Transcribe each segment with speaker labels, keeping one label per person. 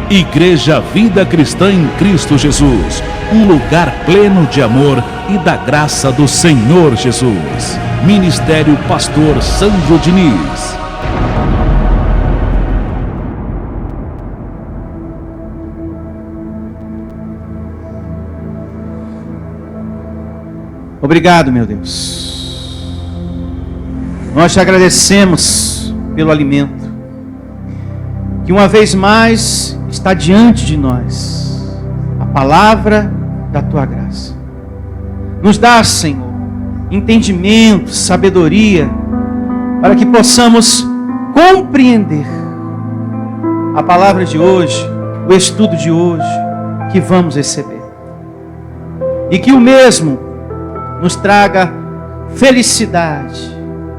Speaker 1: Igreja Vida Cristã em Cristo Jesus, um lugar pleno de amor e da graça do Senhor Jesus. Ministério Pastor Sandro Diniz.
Speaker 2: Obrigado, meu Deus. Nós te agradecemos pelo alimento que uma vez mais está diante de nós, a palavra da tua graça. Nos dá, Senhor, entendimento, sabedoria, para que possamos compreender a palavra de hoje, o estudo de hoje que vamos receber. E que o mesmo nos traga felicidade,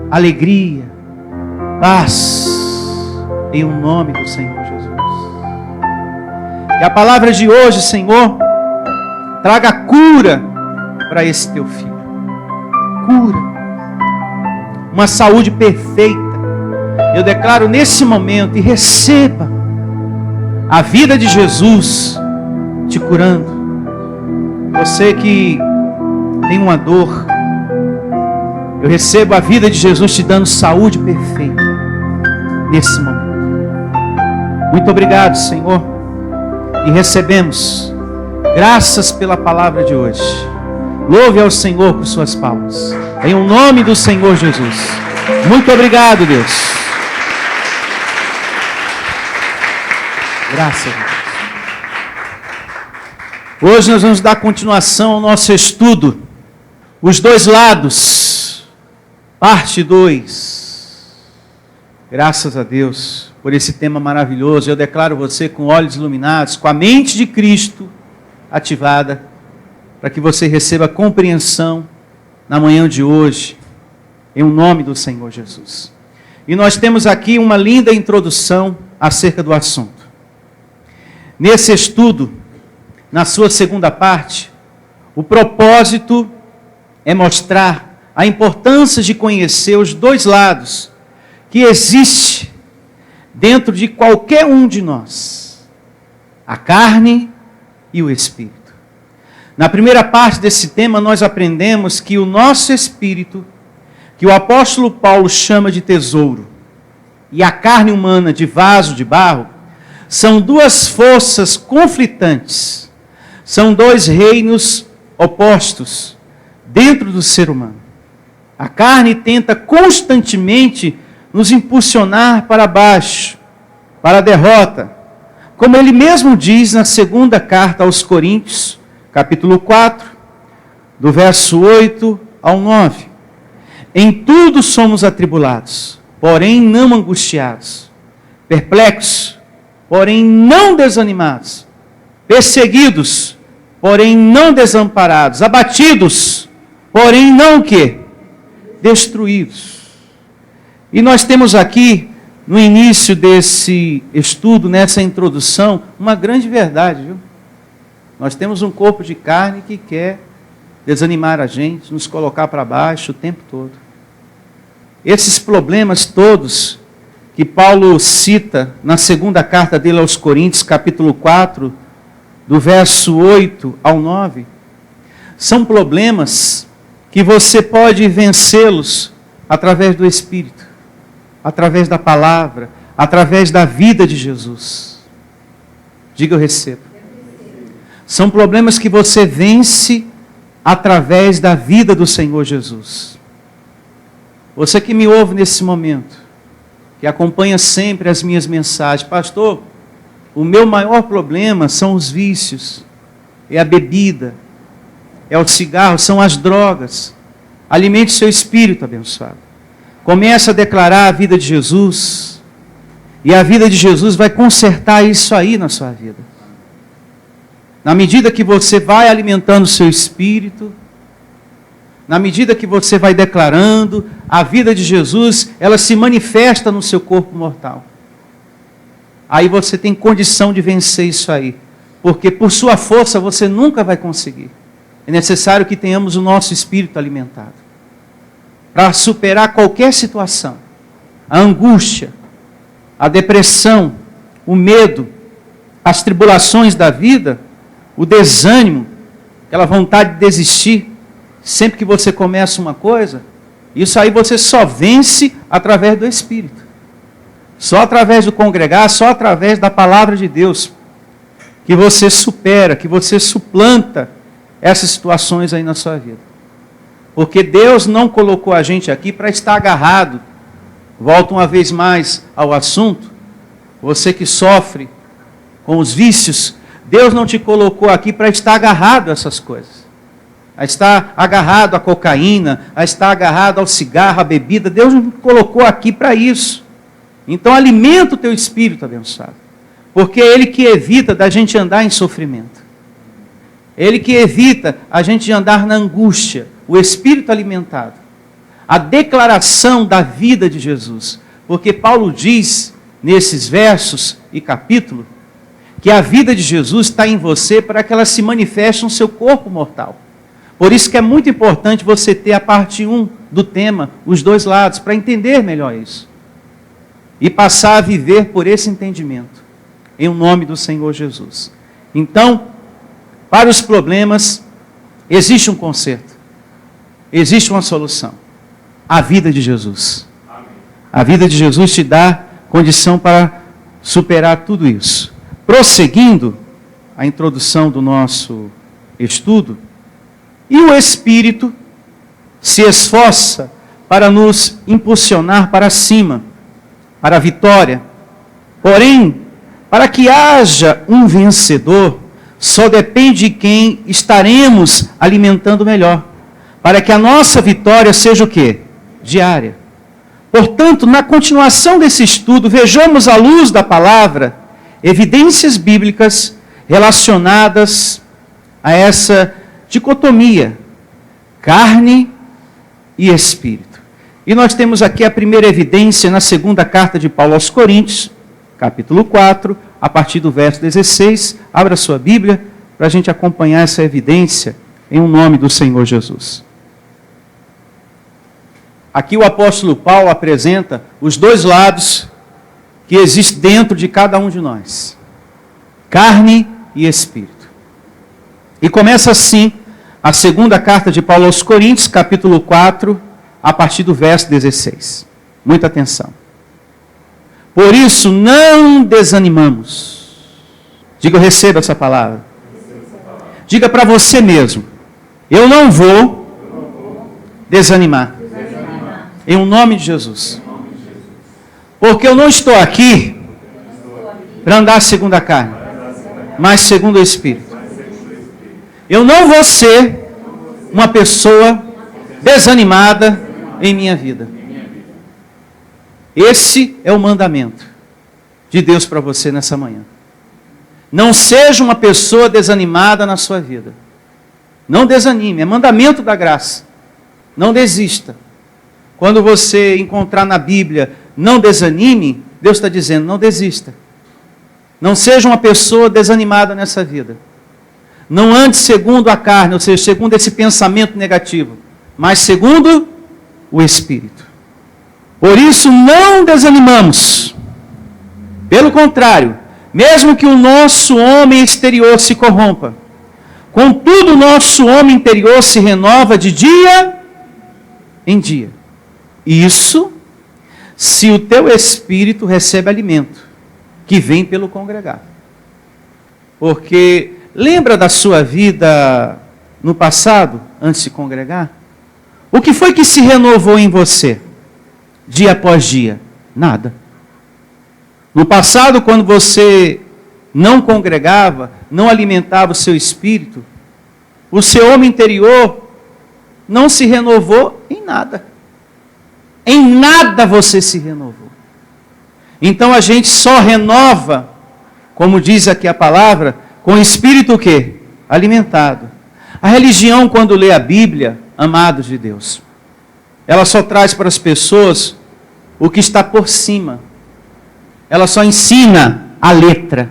Speaker 2: alegria, paz, em o nome do Senhor Jesus. Que a palavra de hoje, Senhor, traga cura para esse teu filho. Cura. Uma saúde perfeita. Eu declaro nesse momento e receba a vida de Jesus te curando. Você que tem uma dor, eu recebo a vida de Jesus te dando saúde perfeita nesse momento. Muito obrigado, Senhor, e recebemos graças pela palavra de hoje. Louve ao Senhor com suas palmas, em o nome do Senhor Jesus. Muito obrigado, Deus. Graças a Deus. Hoje nós vamos dar continuação ao nosso estudo, Os Dois Lados, parte 2. Graças a Deus por esse tema maravilhoso. Eu declaro você com olhos iluminados, com a mente de Cristo ativada, para que você receba compreensão na manhã de hoje, em nome do Senhor Jesus. E nós temos aqui uma linda introdução acerca do assunto. Nesse estudo, na sua segunda parte, o propósito é mostrar a importância de conhecer os dois lados que existe dentro de qualquer um de nós, a carne e o espírito. Na primeira parte desse tema, nós aprendemos que o nosso espírito, que o apóstolo Paulo chama de tesouro, e a carne humana de vaso de barro, são duas forças conflitantes, são dois reinos opostos dentro do ser humano. A carne tenta constantemente nos impulsionar para baixo, para a derrota. Como ele mesmo diz na segunda carta aos Coríntios, capítulo 4, do verso 8 ao 9. Em tudo somos atribulados, porém não angustiados, perplexos, porém não desanimados, perseguidos, porém não desamparados, abatidos, porém não o quê? Destruídos. E nós temos aqui, no início desse estudo, nessa introdução, uma grande verdade, viu? Nós temos um corpo de carne que quer desanimar a gente, nos colocar para baixo o tempo todo. Esses problemas todos que Paulo cita na segunda carta dele aos Coríntios, capítulo 4, do verso 8 ao 9, são problemas que você pode vencê-los através do Espírito, através da palavra, através da vida de Jesus. Diga, eu recebo. São problemas que você vence através da vida do Senhor Jesus. Você que me ouve nesse momento, que acompanha sempre as minhas mensagens, pastor, o meu maior problema são os vícios, é a bebida, é o cigarro, são as drogas. Alimente seu espírito abençoado. Comece a declarar a vida de Jesus, e a vida de Jesus vai consertar isso aí na sua vida. Na medida que você vai alimentando o seu espírito, na medida que você vai declarando, a vida de Jesus, ela se manifesta no seu corpo mortal. Aí você tem condição de vencer isso aí, porque por sua força você nunca vai conseguir. É necessário que tenhamos o nosso espírito alimentado para superar qualquer situação. A angústia, a depressão, o medo, as tribulações da vida, o desânimo, aquela vontade de desistir, sempre que você começa uma coisa, isso aí você só vence através do Espírito. Só através do congregar, só através da palavra de Deus, que você supera, que você suplanta essas situações aí na sua vida. Porque Deus não colocou a gente aqui para estar agarrado. Volto uma vez mais ao assunto. Você que sofre com os vícios, Deus não te colocou aqui para estar agarrado a essas coisas. A estar agarrado à cocaína, a estar agarrado ao cigarro, à bebida. Deus não te colocou aqui para isso. Então alimenta o teu espírito, abençoado. Porque é Ele que evita da gente andar em sofrimento. Ele que evita a gente andar na angústia. O espírito alimentado. A declaração da vida de Jesus. Porque Paulo diz, nesses versos e capítulo, que a vida de Jesus está em você para que ela se manifeste no seu corpo mortal. Por isso que é muito importante você ter a parte 1 do tema, os dois lados, para entender melhor isso. E passar a viver por esse entendimento, em nome do Senhor Jesus. Então, para os problemas, existe um conserto, existe uma solução. A vida de Jesus. A vida de Jesus te dá condição para superar tudo isso. Prosseguindo a introdução do nosso estudo, e o Espírito se esforça para nos impulsionar para cima, para a vitória. Porém, para que haja um vencedor, só depende de quem estaremos alimentando melhor. Para que a nossa vitória seja o quê? Diária. Portanto, na continuação desse estudo, vejamos à luz da palavra evidências bíblicas relacionadas a essa dicotomia, carne e espírito. E nós temos aqui a primeira evidência na segunda carta de Paulo aos Coríntios, capítulo 4, a partir do verso 16. Abra sua Bíblia para a gente acompanhar essa evidência em nome do Senhor Jesus. Aqui o apóstolo Paulo apresenta os dois lados que existem dentro de cada um de nós. Carne e espírito. E começa assim a segunda carta de Paulo aos Coríntios, capítulo 4, a partir do verso 16. Muita atenção. Por isso não desanimamos. Diga, eu recebo essa palavra. Diga para você mesmo, eu não vou desanimar. Em nome de Jesus. Porque eu não estou aqui para andar segundo a carne, mas segundo o Espírito. Eu não vou ser uma pessoa desanimada em minha vida. Esse é o mandamento de Deus para você nessa manhã. Não seja uma pessoa desanimada na sua vida. Não desanime, é mandamento da graça. Não desista. Quando você encontrar na Bíblia, não desanime, Deus está dizendo, não desista. Não seja uma pessoa desanimada nessa vida. Não ande segundo a carne, ou seja, segundo esse pensamento negativo, mas segundo o Espírito. Por isso não desanimamos. Pelo contrário, mesmo que o nosso homem exterior se corrompa, contudo o nosso homem interior se renova de dia em dia. Isso se o teu espírito recebe alimento, que vem pelo congregar. Porque lembra da sua vida no passado, antes de congregar? O que foi que se renovou em você, dia após dia? Nada. No passado, quando você não congregava, não alimentava o seu espírito, o seu homem interior não se renovou em nada. Em nada você se renovou. Então a gente só renova, como diz aqui a palavra, com o espírito o quê? Alimentado. A religião, quando lê a Bíblia, amados de Deus, ela só traz para as pessoas o que está por cima. Ela só ensina a letra.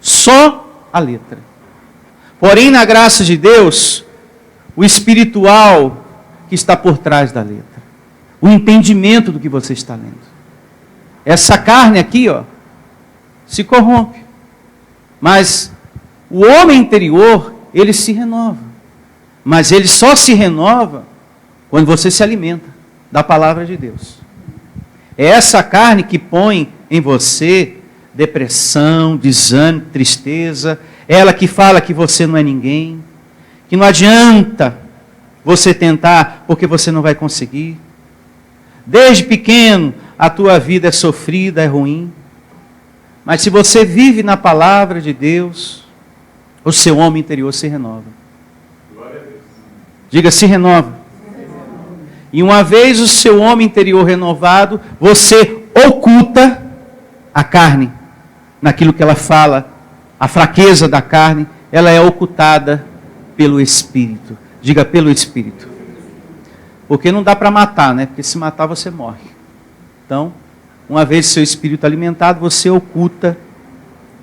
Speaker 2: Só a letra. Porém, na graça de Deus, o espiritual que está por trás da letra. O entendimento do que você está lendo. Essa carne aqui, ó, se corrompe. Mas o homem interior, ele se renova. Mas ele só se renova quando você se alimenta da palavra de Deus. É essa carne que põe em você depressão, desânimo, tristeza. Ela que fala que você não é ninguém, que não adianta você tentar porque você não vai conseguir. Desde pequeno a tua vida é sofrida, é ruim. Mas se você vive na palavra de Deus, o seu homem interior se renova. Diga, se renova. E uma vez o seu homem interior renovado, você oculta a carne naquilo que ela fala. A fraqueza da carne, ela é ocultada pelo Espírito. Diga, pelo Espírito. Porque não dá para matar, né? Porque se matar você morre. Então, uma vez seu espírito alimentado, você oculta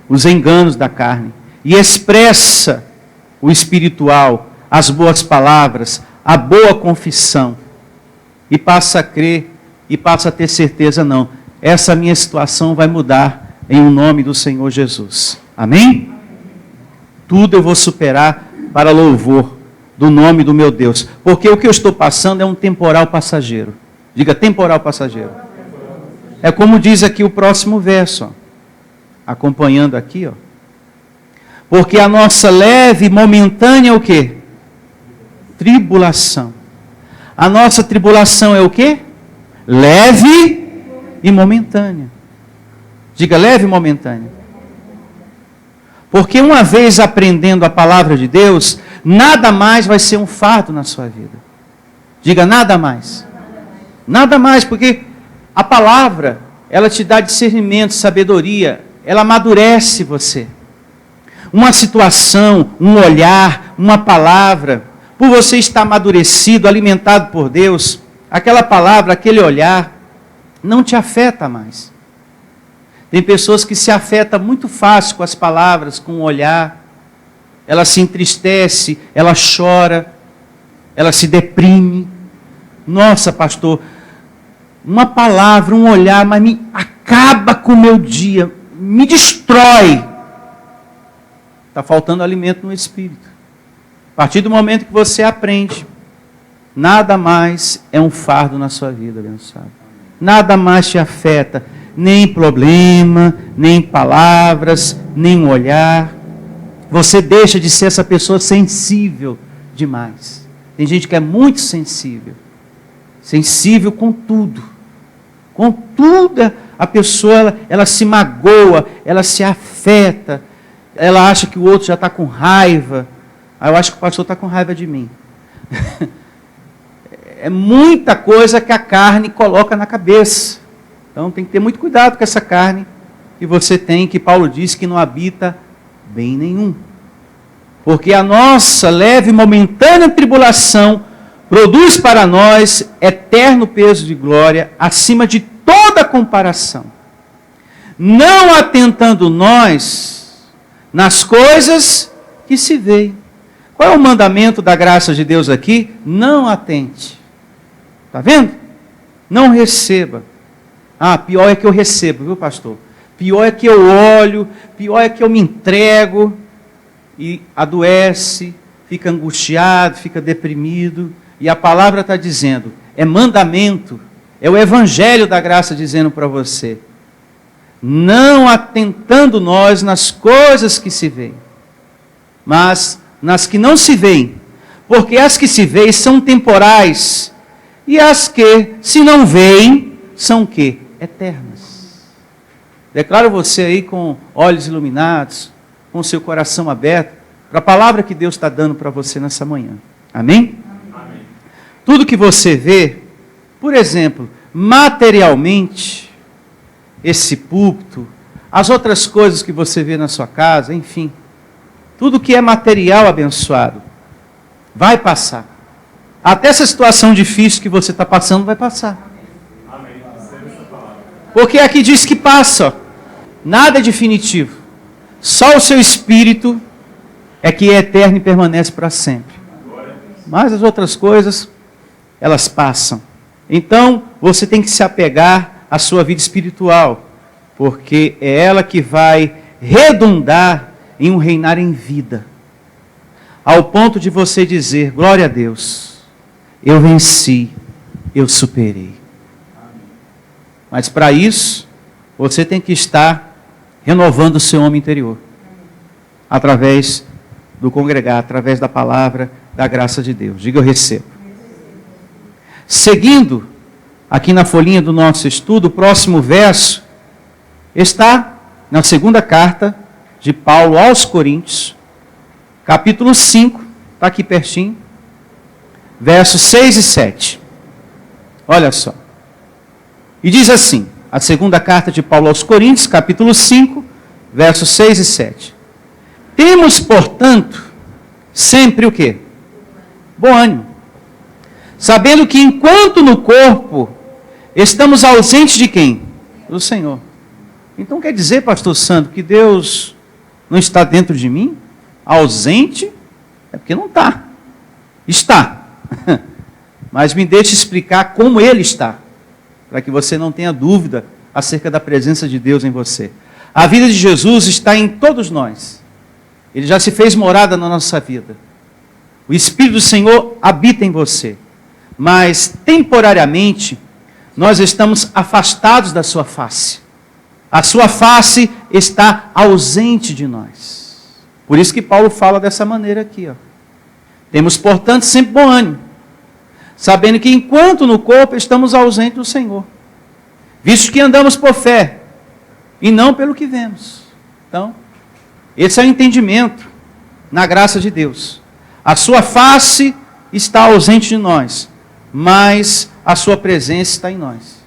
Speaker 2: os enganos da carne e expressa o espiritual, as boas palavras, a boa confissão, e passa a crer e passa a ter certeza, não, essa minha situação vai mudar em o nome do Senhor Jesus. Amém? Tudo eu vou superar para louvor do nome do meu Deus, porque o que eu estou passando é um temporal passageiro. Diga, temporal passageiro. É como diz aqui o próximo verso, ó, acompanhando aqui, ó. Porque a nossa leve e momentânea o quê? Tribulação. A nossa tribulação é o quê? Leve e momentânea. Diga, leve e momentânea. Porque uma vez aprendendo a palavra de Deus, nada mais vai ser um fardo na sua vida. Diga, nada mais. Nada mais, porque a palavra, ela te dá discernimento, sabedoria, ela amadurece você. Uma situação, um olhar, uma palavra, por você estar amadurecido, alimentado por Deus, aquela palavra, aquele olhar, não te afeta mais. Tem pessoas que se afetam muito fácil com as palavras, com o olhar, ela se entristece, ela chora, ela se deprime. Nossa, pastor, uma palavra, um olhar, mas me acaba com o meu dia, me destrói. Está faltando alimento no espírito. A partir do momento que você aprende, nada mais é um fardo na sua vida, abençoado. Nada mais te afeta, nem problema, nem palavras, nem um olhar. Você deixa de ser essa pessoa sensível demais. Tem gente que é muito sensível. Sensível com tudo. Com tudo a pessoa, ela se magoa, ela se afeta. Ela acha que o outro já está com raiva. Eu acho que o pastor está com raiva de mim. É muita coisa que a carne coloca na cabeça. Então tem que ter muito cuidado com essa carne que você tem, que Paulo diz que não habita bem nenhum. Porque a nossa leve e momentânea tribulação produz para nós eterno peso de glória acima de toda comparação. Não atentando nós nas coisas que se veem. Qual é o mandamento da graça de Deus aqui? Não atente. Está vendo? Não receba. Ah, pior é que eu recebo, viu, pastor? Pior é que eu olho, pior é que eu me entrego e adoece, fica angustiado, fica deprimido. E a palavra está dizendo, é mandamento, é o evangelho da graça dizendo para você. Não atentando nós nas coisas que se veem, mas nas que não se veem, porque as que se veem são temporais, e as que se não veem são o quê? Eternas. Declaro você aí com olhos iluminados, com seu coração aberto, para a palavra que Deus está dando para você nessa manhã. Amém? Amém? Tudo que você vê, por exemplo, materialmente, esse púlpito, as outras coisas que você vê na sua casa, enfim, tudo que é material, abençoado, vai passar. Até essa situação difícil que você está passando vai passar. Amém. Porque aqui diz que passa. Nada é definitivo. Só o seu espírito é que é eterno e permanece para sempre. Mas as outras coisas, elas passam. Então, você tem que se apegar à sua vida espiritual, porque é ela que vai redundar em um reinar em vida, ao ponto de você dizer: glória a Deus, eu venci, eu superei. Mas para isso, você tem que estar renovando o seu homem interior, através do congregar, através da palavra, da graça de Deus. Diga: eu recebo. Seguindo, aqui na folhinha do nosso estudo, o próximo verso está na segunda carta de Paulo aos Coríntios, capítulo 5, está aqui pertinho, versos 6 e 7. Olha só. E diz assim, a segunda carta de Paulo aos Coríntios, capítulo 5, versos 6 e 7. Temos, portanto, sempre o quê? Bom ânimo. Sabendo que enquanto no corpo estamos ausentes de quem? Do Senhor. Então quer dizer, pastor Sandro, que Deus não está dentro de mim? Ausente? É porque não está. Está. Mas me deixe explicar como Ele está, para que você não tenha dúvida acerca da presença de Deus em você. A vida de Jesus está em todos nós. Ele já se fez morada na nossa vida. O Espírito do Senhor habita em você. Mas, temporariamente, nós estamos afastados da sua face. A sua face está ausente de nós. Por isso que Paulo fala dessa maneira aqui. Temos, portanto, sempre bom ânimo, sabendo que enquanto no corpo estamos ausentes do Senhor, visto que andamos por fé, e não pelo que vemos. Então, esse é o entendimento na graça de Deus. A sua face está ausente de nós, mas a sua presença está em nós.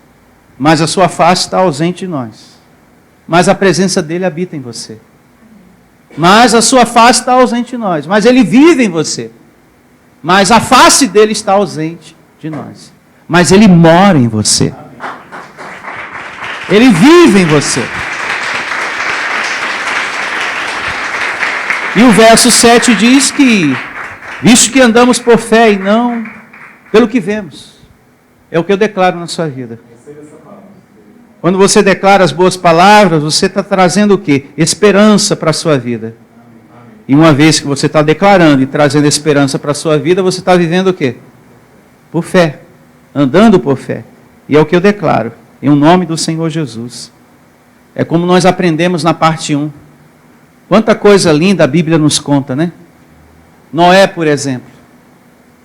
Speaker 2: Mas a sua face está ausente de nós, mas a presença dele habita em você. Mas a sua face está ausente de nós, mas ele vive em você. Mas a face dele está ausente de nós, mas ele mora em você. Ele vive em você. E o verso 7 diz que, visto que andamos por fé e não pelo que vemos, é o que eu declaro na sua vida. Quando você declara as boas palavras, você está trazendo o quê? Esperança para a sua vida. E uma vez que você está declarando e trazendo esperança para a sua vida, você está vivendo o quê? Por fé. Andando por fé. E é o que eu declaro, em nome do Senhor Jesus. É como nós aprendemos na parte 1. Quanta coisa linda a Bíblia nos conta, né? Noé, por exemplo.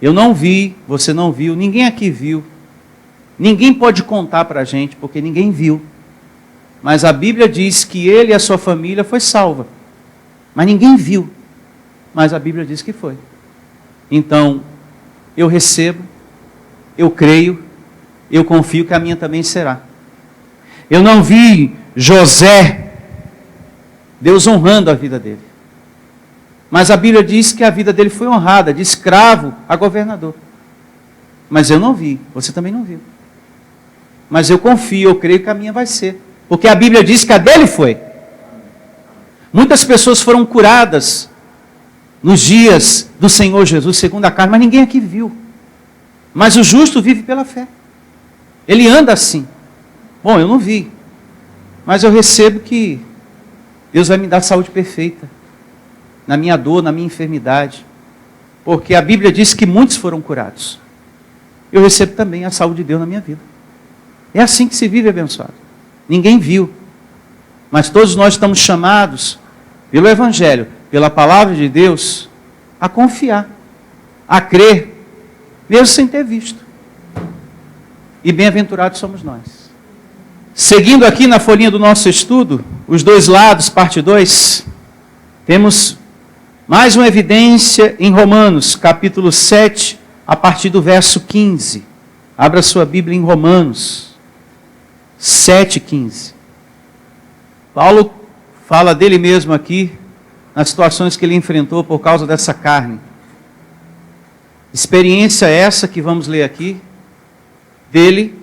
Speaker 2: Eu não vi, você não viu, ninguém aqui viu. Ninguém pode contar para a gente, porque ninguém viu. Mas a Bíblia diz que ele e a sua família foi salva. Mas ninguém viu. Mas a Bíblia diz que foi. Então, eu recebo, eu creio, eu confio que a minha também será. Eu não vi José, Deus honrando a vida dele. Mas a Bíblia diz que a vida dele foi honrada, de escravo a governador. Mas eu não vi, você também não viu. Mas eu confio, eu creio que a minha vai ser. Porque a Bíblia diz que a dele foi. Muitas pessoas foram curadas nos dias do Senhor Jesus, segundo a carne, mas ninguém aqui viu. Mas o justo vive pela fé. Ele anda assim. Bom, eu não vi, mas eu recebo que Deus vai me dar saúde perfeita, na minha dor, na minha enfermidade, porque a Bíblia diz que muitos foram curados. Eu recebo também a saúde de Deus na minha vida. É assim que se vive abençoado. Ninguém viu, mas todos nós estamos chamados, pelo Evangelho, pela palavra de Deus, a confiar, a crer, mesmo sem ter visto. E bem-aventurados somos nós. Seguindo aqui na folhinha do nosso estudo, os dois lados, parte 2, temos mais uma evidência em Romanos, capítulo 7, a partir do verso 15. Abra sua Bíblia em Romanos 7,15. Paulo fala dele mesmo aqui, nas situações que ele enfrentou por causa dessa carne. Experiência essa que vamos ler aqui, dele,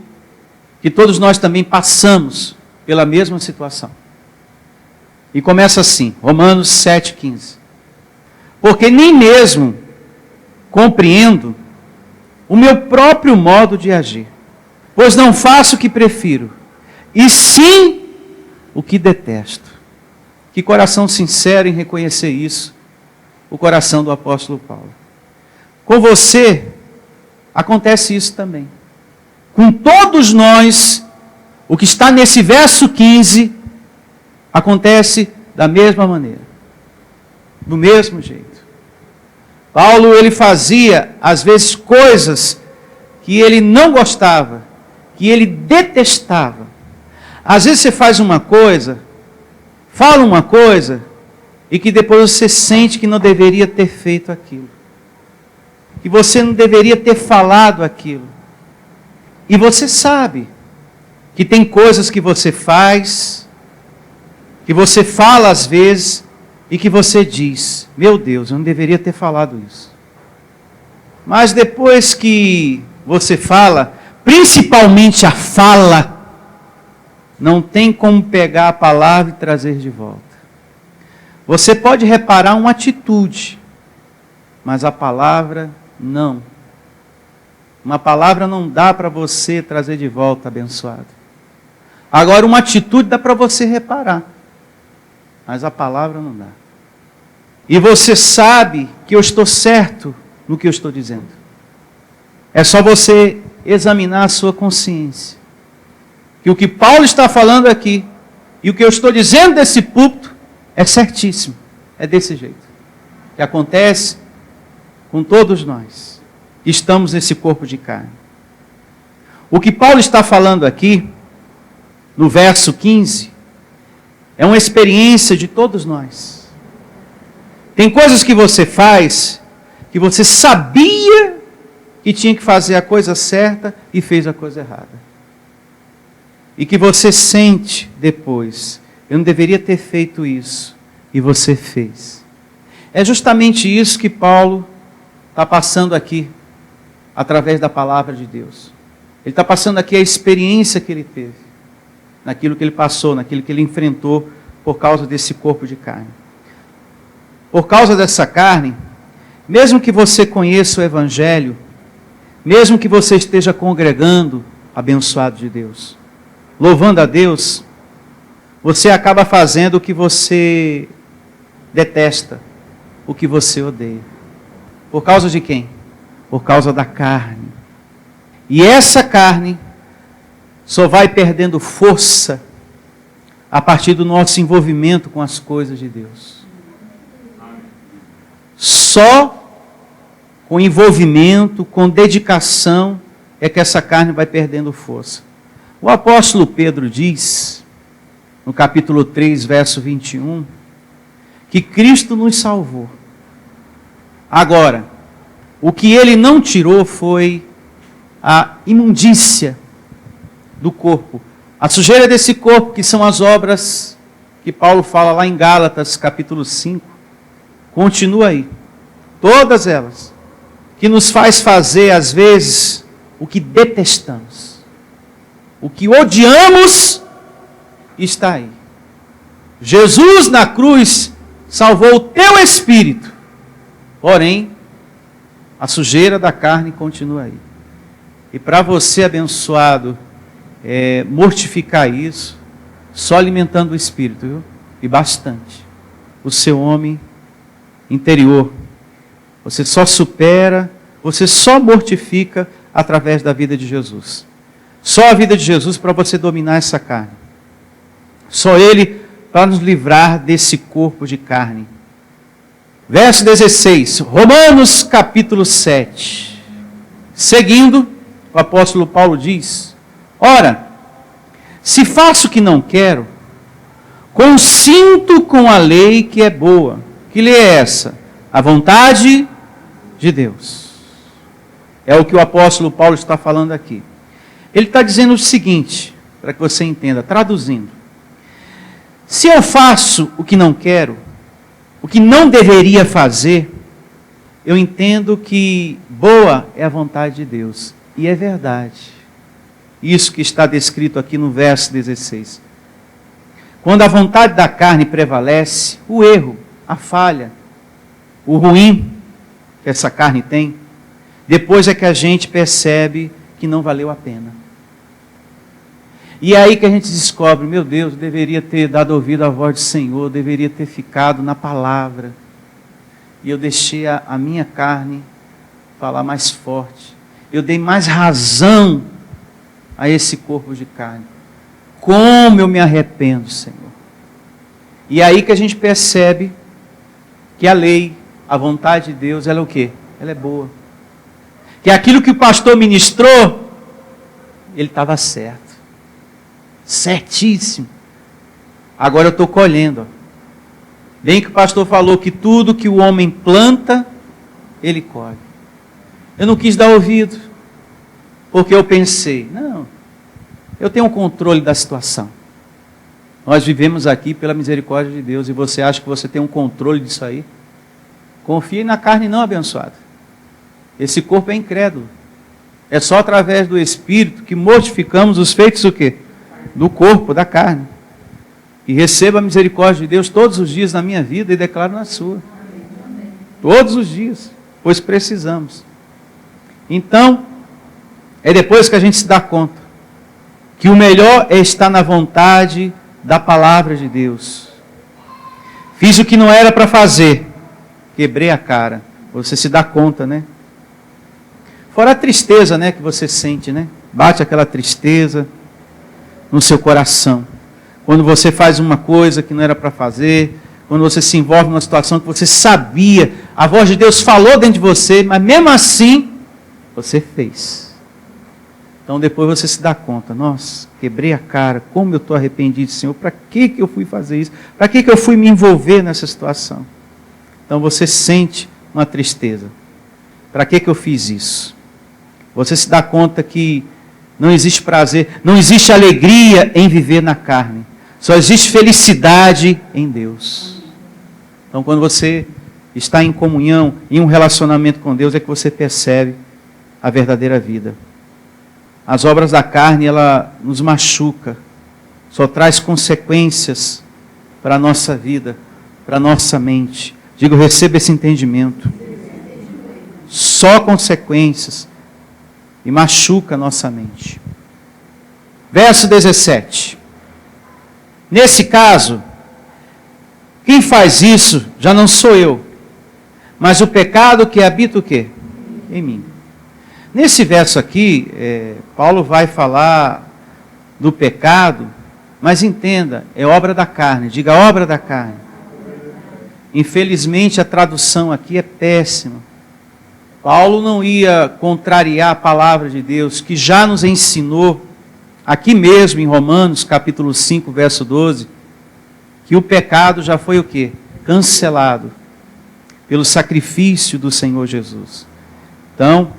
Speaker 2: que todos nós também passamos pela mesma situação. E começa assim, Romanos 7,15. Porque nem mesmo compreendo o meu próprio modo de agir, pois não faço o que prefiro, e sim o que detesto. Que coração sincero em reconhecer isso, o coração do apóstolo Paulo. Com você, acontece isso também. Com todos nós, o que está nesse verso 15, acontece da mesma maneira. Do mesmo jeito. Paulo, ele fazia, às vezes, coisas que ele não gostava, que ele detestava. Às vezes você faz uma coisa, fala uma coisa, e que depois você sente que não deveria ter feito aquilo. Que você não deveria ter falado aquilo. E você sabe que tem coisas que você faz, que você fala às vezes, e que você diz, meu Deus, eu não deveria ter falado isso. Mas depois que você fala, principalmente a fala, não tem como pegar a palavra e trazer de volta. Você pode reparar uma atitude, mas a palavra não. Uma palavra não dá para você trazer de volta, abençoado. Agora, uma atitude dá para você reparar, mas a palavra não dá. E você sabe que eu estou certo no que eu estou dizendo. É só você examinar a sua consciência. Que o que Paulo está falando aqui, e o que eu estou dizendo desse púlpito, é certíssimo. É desse jeito. Que acontece com todos nós, que estamos nesse corpo de carne. O que Paulo está falando aqui, no verso 15, é uma experiência de todos nós. Tem coisas que você faz, que você sabia que tinha que fazer a coisa certa e fez a coisa errada. E que você sente depois, eu não deveria ter feito isso, e você fez. É justamente isso que Paulo está passando aqui, através da palavra de Deus. Ele está passando aqui a experiência que ele teve, naquilo que ele passou, naquilo que ele enfrentou, por causa desse corpo de carne. Por causa dessa carne, mesmo que você conheça o Evangelho, mesmo que você esteja congregando, abençoado de Deus, louvando a Deus, você acaba fazendo o que você detesta, o que você odeia. Por causa de quem? Por causa da carne. E essa carne só vai perdendo força a partir do nosso envolvimento com as coisas de Deus. Só com envolvimento, com dedicação, é que essa carne vai perdendo força. O apóstolo Pedro diz, no capítulo 3, verso 21, que Cristo nos salvou. Agora, o que ele não tirou foi a imundícia do corpo, a sujeira desse corpo, que são as obras que Paulo fala lá em Gálatas, capítulo 5, continua aí. Todas elas, que nos faz fazer, às vezes, o que detestamos. O que odiamos está aí. Jesus na cruz salvou o teu espírito. Porém, a sujeira da carne continua aí. E para você, abençoado, mortificar isso, só alimentando o espírito, viu? E bastante. O seu homem interior. Você só supera, você só mortifica através da vida de Jesus. Só a vida de Jesus para você dominar essa carne. Só Ele para nos livrar desse corpo de carne. Verso 16, Romanos capítulo 7. Seguindo, o apóstolo Paulo diz, ora, se faço o que não quero, consinto com a lei que é boa. Que lei é essa? A vontade de Deus. É o que o apóstolo Paulo está falando aqui. Ele está dizendo o seguinte, para que você entenda, traduzindo. Se eu faço o que não quero, o que não deveria fazer, eu entendo que boa é a vontade de Deus. E é verdade. Isso que está descrito aqui no verso 16. Quando a vontade da carne prevalece, o erro, a falha, o ruim que essa carne tem, depois é que a gente percebe que não valeu a pena. E é aí que a gente descobre, meu Deus, eu deveria ter dado ouvido à voz do Senhor, eu deveria ter ficado na palavra. E eu deixei a minha carne falar mais forte. Eu dei mais razão a esse corpo de carne. Como eu me arrependo, Senhor. E é aí que a gente percebe que a lei, a vontade de Deus, ela é o quê? Ela é boa. Que aquilo que o pastor ministrou, ele estava certo. Certíssimo. Agora eu estou colhendo. Bem que o pastor falou que tudo que o homem planta, ele colhe. Eu não quis dar ouvido, porque eu pensei, não, eu tenho um controle da situação. Nós vivemos aqui pela misericórdia de Deus, e você acha que você tem um controle disso aí? Confie na carne não abençoada. Esse corpo é incrédulo. É só através do Espírito que mortificamos os feitos o quê? Do corpo, da carne. E receba a misericórdia de Deus todos os dias na minha vida e declaro na sua. Todos os dias, pois precisamos. Então, é depois que a gente se dá conta que o melhor é estar na vontade da palavra de Deus. Fiz o que não era para fazer, quebrei a cara. Você se dá conta, né? Fora a tristeza, né, que você sente, né? Bate aquela tristeza no seu coração. Quando você faz uma coisa que não era para fazer, quando você se envolve numa situação que você sabia, a voz de Deus falou dentro de você, mas mesmo assim, você fez. Então depois você se dá conta, nossa, quebrei a cara, como eu estou arrependido, Senhor, para que eu fui fazer isso? Para que eu fui me envolver nessa situação? Então você sente uma tristeza. Para que eu fiz isso? Você se dá conta que não existe prazer, não existe alegria em viver na carne. Só existe felicidade em Deus. Então quando você está em comunhão, em um relacionamento com Deus, é que você percebe a verdadeira vida. As obras da carne, ela nos machuca, só traz consequências para a nossa vida, para a nossa mente. Digo, receba esse entendimento. Só consequências e machuca a nossa mente. Verso 17. Nesse caso, quem faz isso já não sou eu, mas o pecado que habita o quê? Em mim. Nesse verso aqui, Paulo vai falar do pecado, mas entenda, é obra da carne. Diga, obra da carne. Infelizmente a tradução aqui é péssima. Paulo não ia contrariar a palavra de Deus, que já nos ensinou, aqui mesmo em Romanos, capítulo 5, verso 12, que o pecado já foi o quê? Cancelado pelo sacrifício do Senhor Jesus. Então,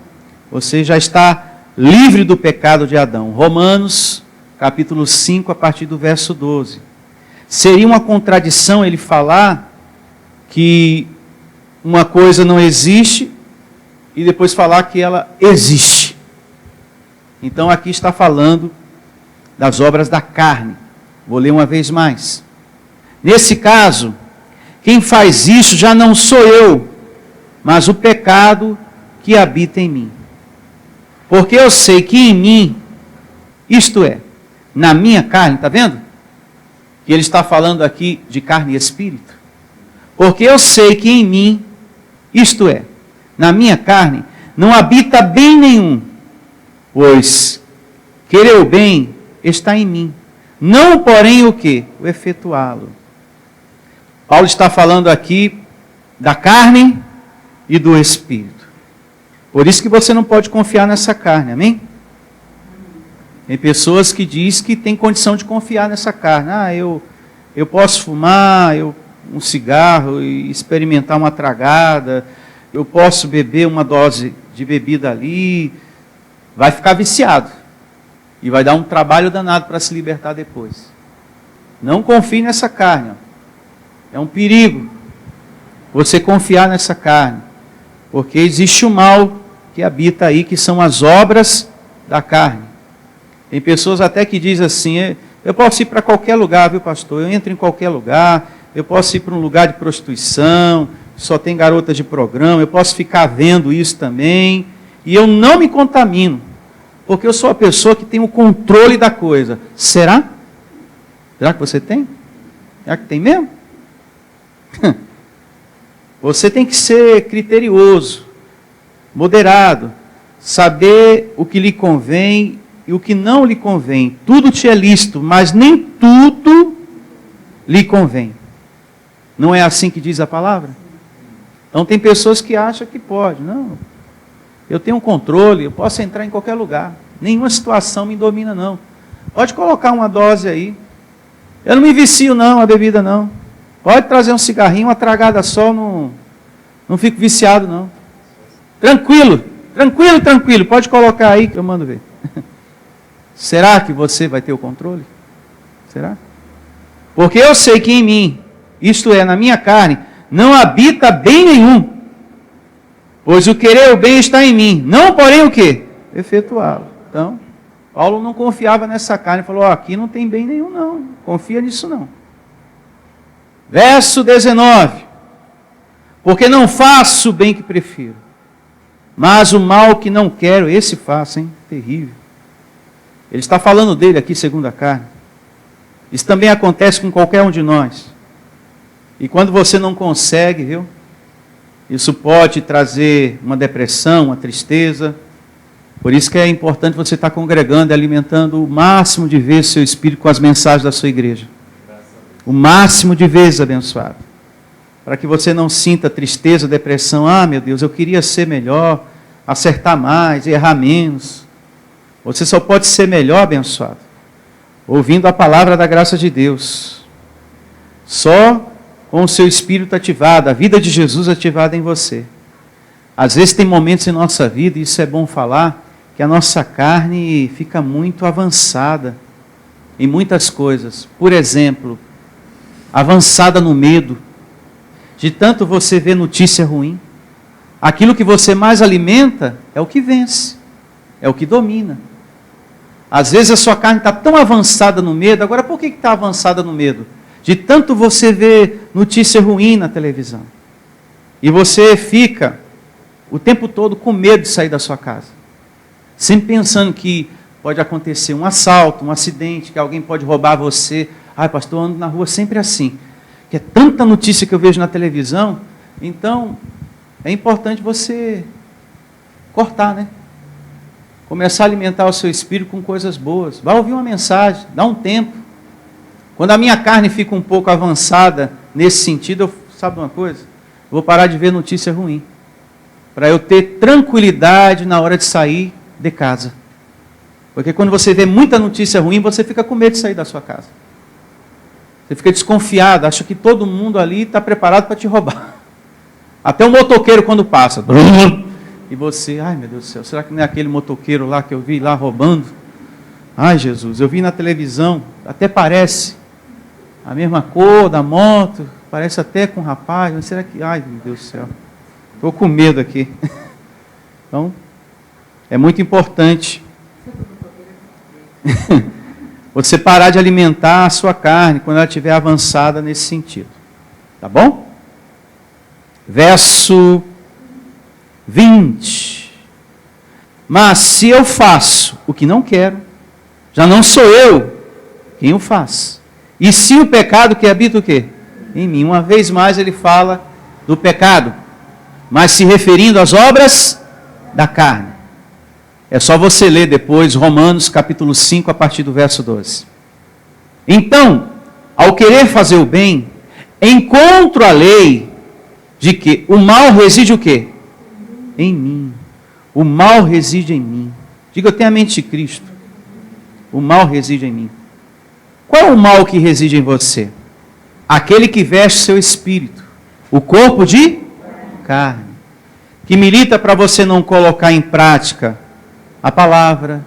Speaker 2: você já está livre do pecado de Adão. Romanos, capítulo 5, a partir do verso 12. Seria uma contradição ele falar que uma coisa não existe e depois falar que ela existe. Então aqui está falando das obras da carne. Vou ler uma vez mais. Nesse caso, quem faz isso já não sou eu, mas o pecado que habita em mim. Porque eu sei que em mim, isto é, na minha carne, está vendo? Que ele está falando aqui de carne e espírito. Porque eu sei que em mim, isto é, na minha carne, não habita bem nenhum, pois querer o bem está em mim. Não, porém, o quê? O efetuá-lo. Paulo está falando aqui da carne e do espírito. Por isso que você não pode confiar nessa carne, amém? Tem pessoas que dizem que tem condição de confiar nessa carne. Eu posso fumar um cigarro e experimentar uma tragada, eu posso beber uma dose de bebida ali, vai ficar viciado. E vai dar um trabalho danado para se libertar depois. Não confie nessa carne. É um perigo você confiar nessa carne. Porque existe o mal que habita aí, que são as obras da carne. Tem pessoas até que dizem assim, eu posso ir para qualquer lugar, viu pastor? Eu entro em qualquer lugar, eu posso ir para um lugar de prostituição, só tem garotas de programa, eu posso ficar vendo isso também, e eu não me contamino, porque eu sou a pessoa que tem o controle da coisa. Será? Será que você tem? Será que tem mesmo? Você tem que ser criterioso, moderado, saber o que lhe convém e o que não lhe convém. Tudo te é lícito, mas nem tudo lhe convém. Não é assim que diz a palavra? Então tem pessoas que acham que pode. Não, eu tenho um controle, eu posso entrar em qualquer lugar. Nenhuma situação me domina, não. Pode colocar uma dose aí. Eu não me vicio, não, a bebida, não. Pode trazer um cigarrinho, uma tragada só, não fico viciado, não. Tranquilo, tranquilo, tranquilo. Pode colocar aí que eu mando ver. Será que você vai ter o controle? Será? Porque eu sei que em mim, isto é, na minha carne, não habita bem nenhum. Pois o querer o bem está em mim. Não, porém, o quê? Efetuá-lo. Então, Paulo não confiava nessa carne. Falou, aqui não tem bem nenhum, não. Confia nisso, não. Verso 19. Porque não faço o bem que prefiro, mas o mal que não quero, esse faço, hein? Terrível. Ele está falando dele aqui, segundo a carne. Isso também acontece com qualquer um de nós. E quando você não consegue, viu? Isso pode trazer uma depressão, uma tristeza. Por isso que é importante você estar congregando e alimentando o máximo de vezes seu espírito com as mensagens da sua igreja. O máximo de vezes abençoado. Para que você não sinta tristeza, depressão. Ah, meu Deus, eu queria ser melhor, acertar mais, errar menos. Você só pode ser melhor, abençoado, ouvindo a palavra da graça de Deus. Só com o seu espírito ativado, a vida de Jesus ativada em você. Às vezes tem momentos em nossa vida, e isso é bom falar, que a nossa carne fica muito avançada em muitas coisas. Por exemplo, avançada no medo. De tanto você ver notícia ruim, aquilo que você mais alimenta é o que vence, é o que domina. Às vezes a sua carne está tão avançada no medo. Agora, por que está avançada no medo? De tanto você ver notícia ruim na televisão. E você fica o tempo todo com medo de sair da sua casa. Sempre pensando que pode acontecer um assalto, um acidente, que alguém pode roubar você. Ai, pastor, eu ando na rua sempre assim. Que é tanta notícia que eu vejo na televisão. Então, é importante você cortar, né? Começar a alimentar o seu espírito com coisas boas. Vai ouvir uma mensagem, dá um tempo. Quando a minha carne fica um pouco avançada nesse sentido, eu, sabe uma coisa? Vou parar de ver notícia ruim. Para eu ter tranquilidade na hora de sair de casa. Porque quando você vê muita notícia ruim, você fica com medo de sair da sua casa. Você fica desconfiado, acha que todo mundo ali está preparado para te roubar. Até o motoqueiro quando passa. E você, ai meu Deus do céu, será que não é aquele motoqueiro lá que eu vi lá roubando? Ai Jesus, eu vi na televisão, até parece a mesma cor da moto, parece até com um rapaz, mas será que, ai meu Deus do céu, estou com medo aqui. Então, é muito importante você parar de alimentar a sua carne quando ela estiver avançada nesse sentido. Tá bom? Verso 20. Mas se eu faço o que não quero, já não sou eu quem o faz. E se o pecado que habita o quê? Em mim. Uma vez mais ele fala do pecado, mas se referindo às obras da carne. É só você ler depois Romanos capítulo 5, a partir do verso 12. Então, ao querer fazer o bem, encontro a lei de que o mal reside o quê? Em mim. O mal reside em mim. Diga, eu tenho a mente de Cristo. O mal reside em mim. Qual é o mal que reside em você? Aquele que veste seu espírito. O corpo de carne. Que milita para você não colocar em prática a palavra,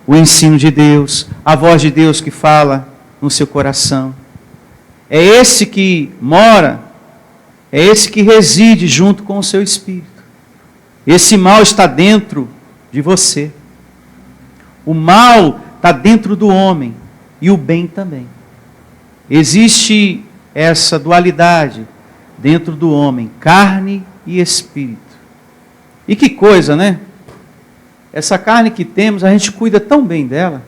Speaker 2: o ensino de Deus, a voz de Deus que fala no seu coração. É esse que mora, é esse que reside junto com o seu espírito. Esse mal está dentro de você. O mal está dentro do homem e o bem também. Existe essa dualidade dentro do homem, carne e espírito. E que coisa, né? Essa carne que temos, a gente cuida tão bem dela.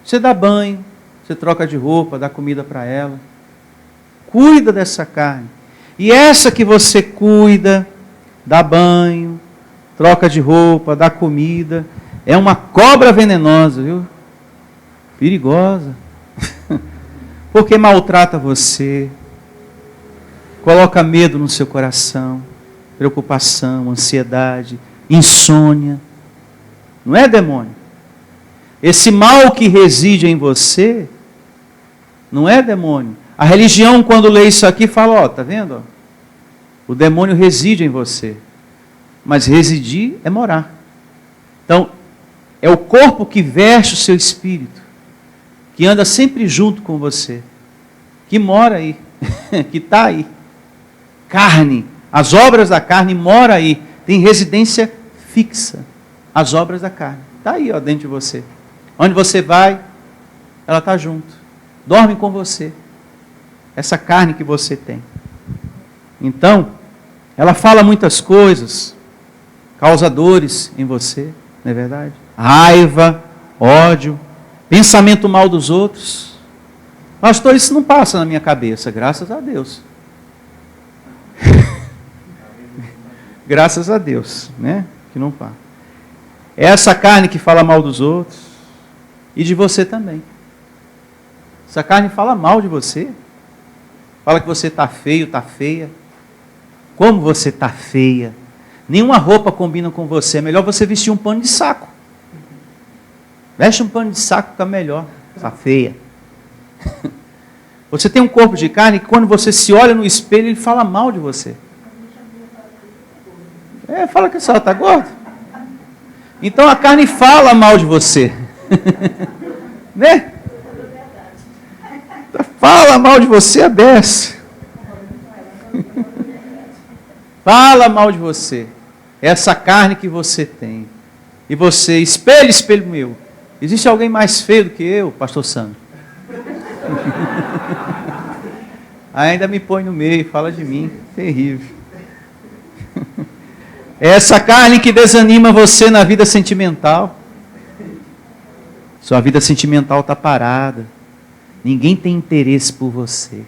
Speaker 2: Você dá banho, você troca de roupa, dá comida para ela. Cuida dessa carne. E essa que você cuida, dá banho, troca de roupa, dá comida, é uma cobra venenosa, viu? Perigosa. Porque maltrata você, coloca medo no seu coração, preocupação, ansiedade, insônia. Não é demônio. Esse mal que reside em você não é demônio. A religião, quando lê isso aqui, fala, ó, tá vendo? Ó? O demônio reside em você. Mas residir é morar. Então, é o corpo que veste o seu espírito, que anda sempre junto com você, que mora aí, que está aí. Carne, as obras da carne moram aí, tem residência fixa. As obras da carne, está aí ó, dentro de você. Onde você vai, ela está junto, dorme com você. Essa carne que você tem. Então, ela fala muitas coisas, causa dores em você, não é verdade? Raiva, ódio, pensamento mal dos outros. Pastor, isso não passa na minha cabeça, graças a Deus. Graças a Deus, né? Que não passa. É essa carne que fala mal dos outros e de você também. Essa carne fala mal de você. Fala que você está feio, está feia. Como você está feia. Nenhuma roupa combina com você. É melhor você vestir um pano de saco. Veste um pano de saco, fica melhor. Está feia. Você tem um corpo de carne que quando você se olha no espelho, ele fala mal de você. Fala que a senhora está gorda. Então a carne fala mal de você. Né? Fala mal de você, a beça. Fala mal de você. Essa carne que você tem. E você, espelho, espelho meu. Existe alguém mais feio do que eu, pastor Sandro? Ainda me põe no meio, fala de mim. Terrível. É essa carne que desanima você na vida sentimental. Sua vida sentimental está parada. Ninguém tem interesse por você.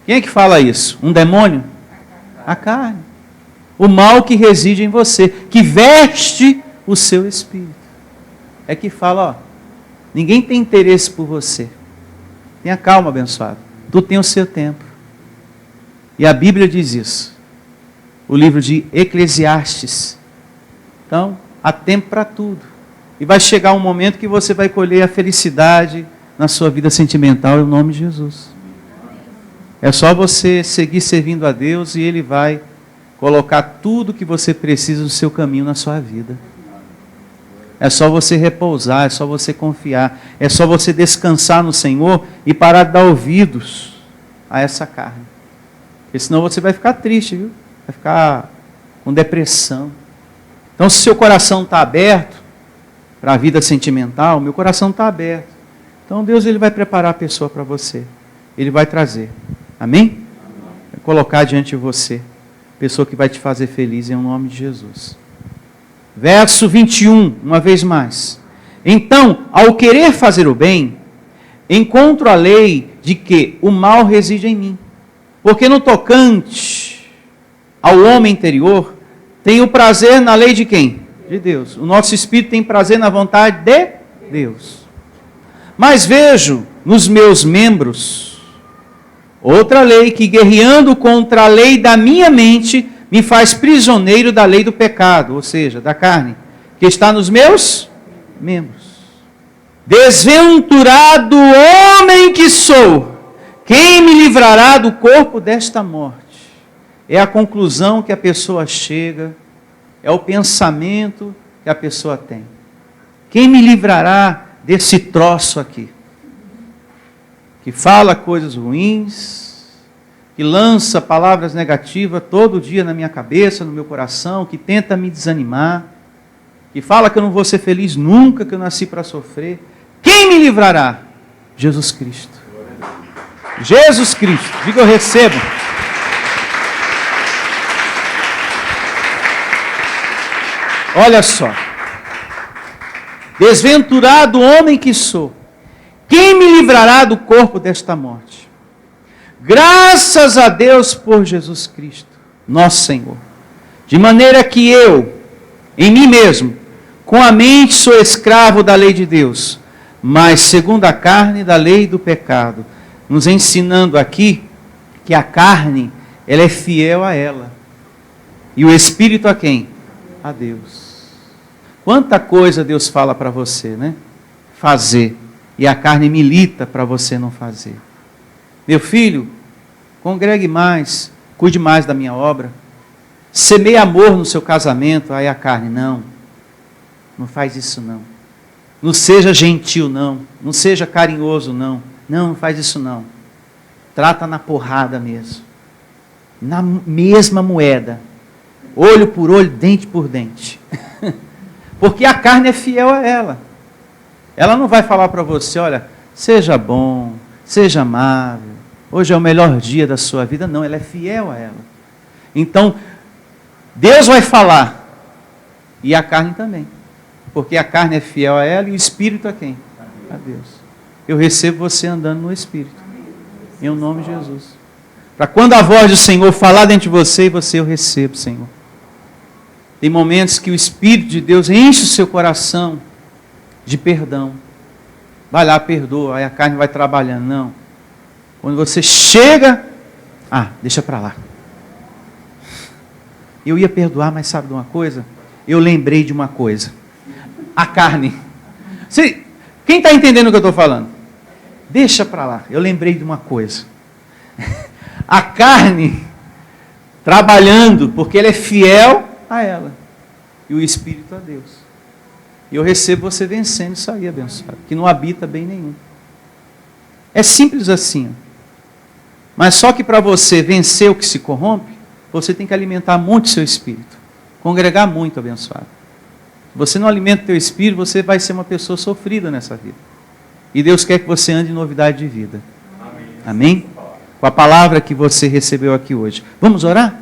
Speaker 2: Quem é que fala isso? Um demônio? A carne. O mal que reside em você, que veste o seu espírito. É que fala, ó, ninguém tem interesse por você. Tenha calma, abençoado. Tu tem o seu tempo. E a Bíblia diz isso. O livro de Eclesiastes. Então, há tempo para tudo. E vai chegar um momento que você vai colher a felicidade na sua vida sentimental, em nome de Jesus. É só você seguir servindo a Deus e Ele vai colocar tudo que você precisa no seu caminho, na sua vida. É só você repousar, é só você confiar, é só você descansar no Senhor e parar de dar ouvidos a essa carne. Porque senão você vai ficar triste, viu? Vai ficar com depressão. Então, se seu coração está aberto para a vida sentimental, meu coração está aberto. Então, Deus ele vai preparar a pessoa para você. Ele vai trazer. Amém? Vai colocar diante de você a pessoa que vai te fazer feliz em nome de Jesus. Verso 21, uma vez mais. Então, ao querer fazer o bem, encontro a lei de que o mal reside em mim. Porque no tocante ao homem interior, tenho prazer na lei de quem? De Deus. O nosso espírito tem prazer na vontade de Deus. Mas vejo nos meus membros outra lei que, guerreando contra a lei da minha mente, me faz prisioneiro da lei do pecado, ou seja, da carne, que está nos meus membros. Desventurado homem que sou, quem me livrará do corpo desta morte? É a conclusão que a pessoa chega, é o pensamento que a pessoa tem. Quem me livrará desse troço aqui? Que fala coisas ruins, que lança palavras negativas todo dia na minha cabeça, no meu coração, que tenta me desanimar, que fala que eu não vou ser feliz nunca, que eu nasci para sofrer. Quem me livrará? Jesus Cristo. Jesus Cristo. Diga eu recebo. . . 。 . . . . . . . . . . . . . . . . . . . . . . . . . . . . . . . . . . . . . . . . . . . . . . . . . . . . . . . . . . . Olha só. Desventurado homem que sou, quem me livrará do corpo desta morte? Graças a Deus por Jesus Cristo, nosso Senhor. De maneira que eu, em mim mesmo, com a mente sou escravo da lei de Deus, mas segundo a carne da lei do pecado. Nos ensinando aqui que a carne, ela é fiel a ela. E o Espírito a quem? A Deus. Quanta coisa Deus fala para você, né? Fazer. E a carne milita para você não fazer. Meu filho, congregue mais, cuide mais da minha obra. Semeie amor no seu casamento. Aí a carne, não faz isso não. Não seja gentil não. Não seja carinhoso não. Não faz isso não. Trata na porrada mesmo. Na mesma moeda. Olho por olho, dente por dente. Porque a carne é fiel a ela. Ela não vai falar para você, olha, seja bom, seja amável, hoje é o melhor dia da sua vida. Não, ela é fiel a ela. Então, Deus vai falar, e a carne também. Porque a carne é fiel a ela e o Espírito a quem? A Deus. Eu recebo você andando no Espírito. Em nome de Jesus. Para quando a voz do Senhor falar dentro de você, e você eu recebo, Senhor. Tem momentos que o Espírito de Deus enche o seu coração de perdão. Vai lá, perdoa, aí a carne vai trabalhando. Não. Quando você chega, deixa para lá. Eu ia perdoar, mas sabe de uma coisa? Eu lembrei de uma coisa. A carne. Quem está entendendo o que eu estou falando? Deixa para lá. Eu lembrei de uma coisa. A carne trabalhando, porque ela é fiel a ela. E o Espírito a Deus. E eu recebo você vencendo isso aí, abençoado. Que não habita bem nenhum. É simples assim. Mas só que para você vencer o que se corrompe, você tem que alimentar muito o seu espírito. Congregar muito, abençoado. Se você não alimenta o teu espírito, você vai ser uma pessoa sofrida nessa vida. E Deus quer que você ande em novidade de vida. Amém? Com a palavra que você recebeu aqui hoje. Vamos orar?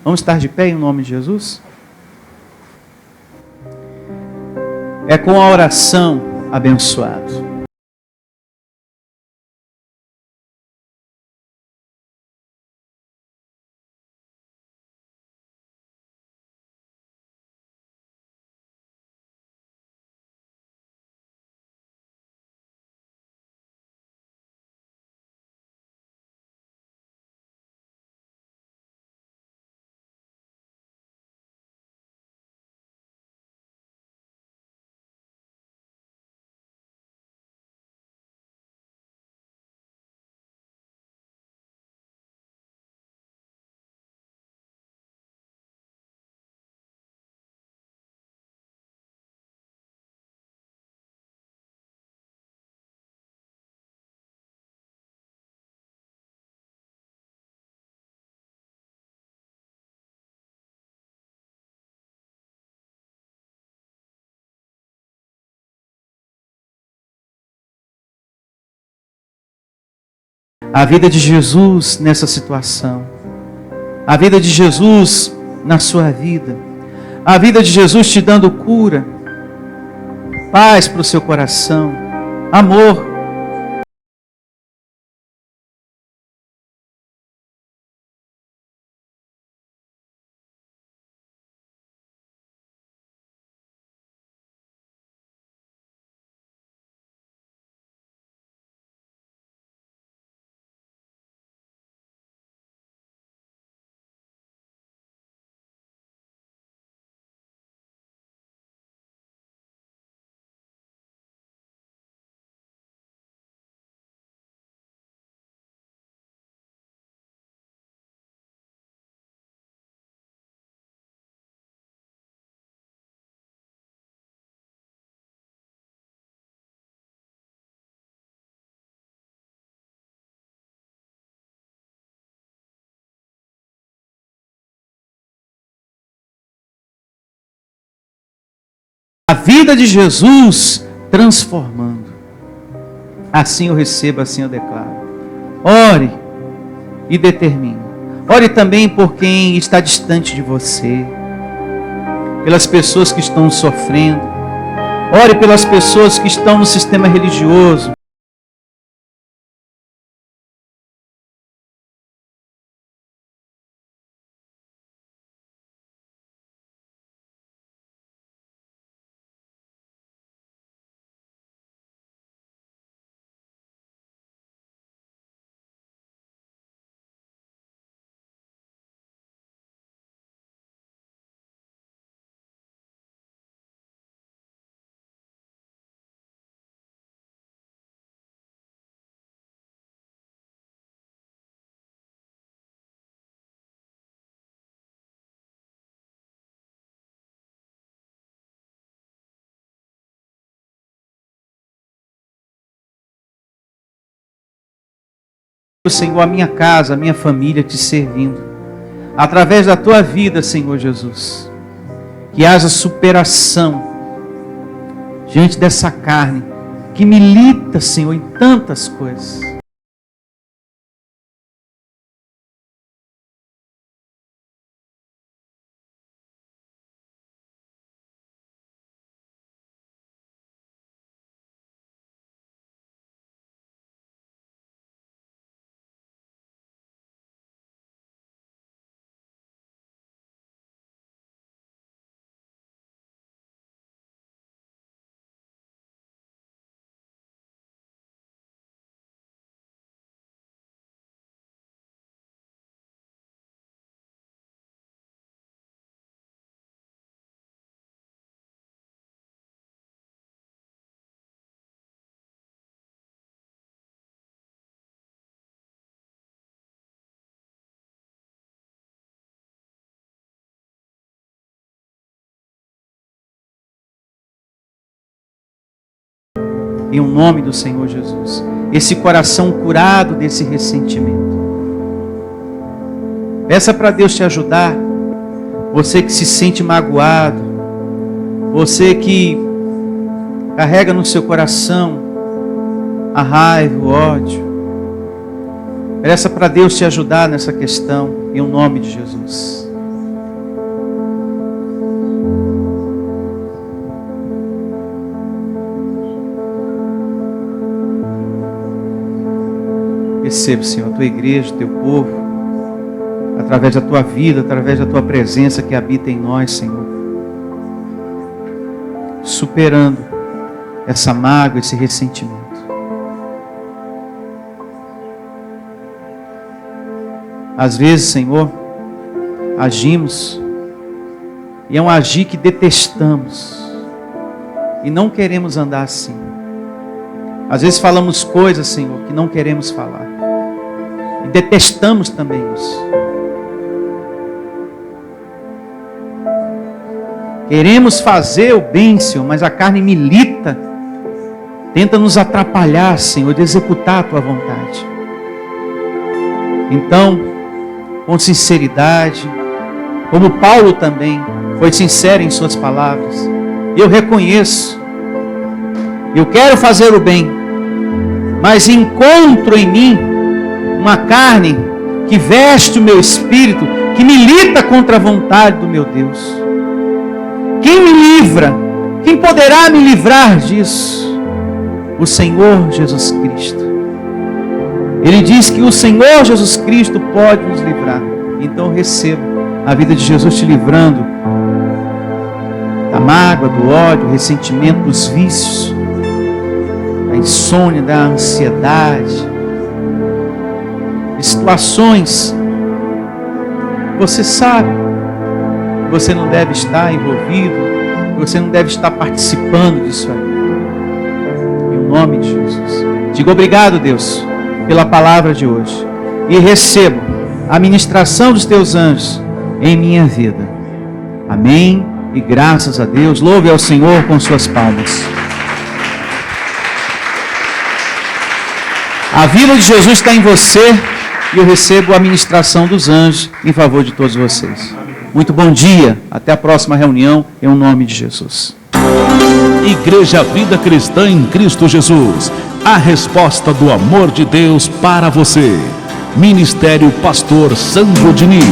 Speaker 2: Vamos estar de pé em nome de Jesus? É com a oração, abençoado. A vida de Jesus nessa situação. A vida de Jesus na sua vida. A vida de Jesus te dando cura. Paz para o seu coração. Amor. A vida de Jesus transformando. Assim eu recebo, assim eu declaro. Ore e determine. Ore também por quem está distante de você. pelas pessoas que estão sofrendo. Ore pelas pessoas que estão no sistema religioso. Senhor, a minha casa, a minha família te servindo. Através da tua vida, Senhor Jesus. Que haja superação diante dessa carne que milita, Senhor, em tantas coisas. Em nome do Senhor Jesus. Esse coração curado desse ressentimento. Peça para Deus te ajudar. Você que se sente magoado. Você que carrega no seu coração a raiva, o ódio. Peça para Deus te ajudar nessa questão. Em nome de Jesus. Receba, Senhor, a tua igreja, o teu povo, através da tua vida, através da tua presença que habita em nós, Senhor. Superando essa mágoa, esse ressentimento. Às vezes, Senhor, agimos, e é um agir que detestamos, e não queremos andar assim. Às vezes falamos coisas, Senhor, que não queremos falar. E detestamos também isso. Queremos fazer o bem, Senhor, mas a carne milita. Tenta nos atrapalhar, Senhor, de executar a tua vontade. Então, com sinceridade, como Paulo também foi sincero em suas palavras. Eu reconheço. Eu quero fazer o bem, mas encontro em mim uma carne que veste o meu espírito, que milita contra a vontade do meu Deus. Quem me livra? Quem poderá me livrar disso? O Senhor Jesus Cristo. Ele diz que o Senhor Jesus Cristo pode nos livrar. Então receba a vida de Jesus te livrando da mágoa, do ódio, do ressentimento, dos vícios, da insônia, da ansiedade, de situações que você sabe que você não deve estar envolvido, que você não deve estar participando disso aí. Em nome de Jesus. Diga obrigado, Deus, pela palavra de hoje. E recebo a ministração dos teus anjos em minha vida. Amém. E graças a Deus. Louve ao Senhor com suas palmas. A vida de Jesus está em você. E eu recebo a ministração dos anjos em favor de todos vocês. Muito bom dia. Até a próxima reunião, em nome de Jesus.
Speaker 1: Igreja Vida Cristã em Cristo Jesus. A resposta do amor de Deus para você. Ministério Pastor Sandro Diniz.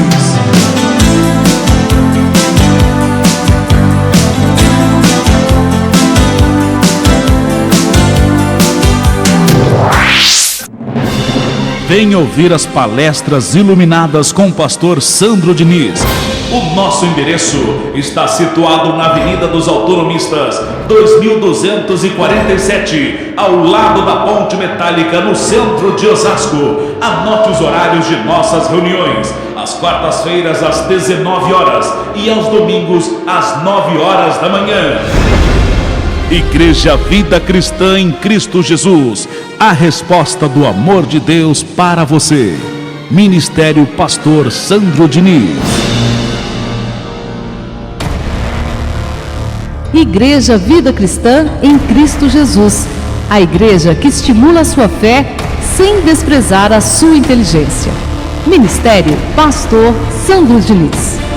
Speaker 1: Venha ouvir as palestras iluminadas com o pastor Sandro Diniz. O nosso endereço está situado na Avenida dos Autonomistas, 2247, ao lado da Ponte Metálica, no centro de Osasco. Anote os horários de nossas reuniões: às quartas-feiras às 19 horas e aos domingos às 9 horas da manhã. Igreja Vida Cristã em Cristo Jesus, a resposta do amor de Deus para você. Ministério Pastor Sandro Diniz.
Speaker 3: Igreja Vida Cristã em Cristo Jesus, a igreja que estimula a sua fé sem desprezar a sua inteligência. Ministério Pastor Sandro Diniz.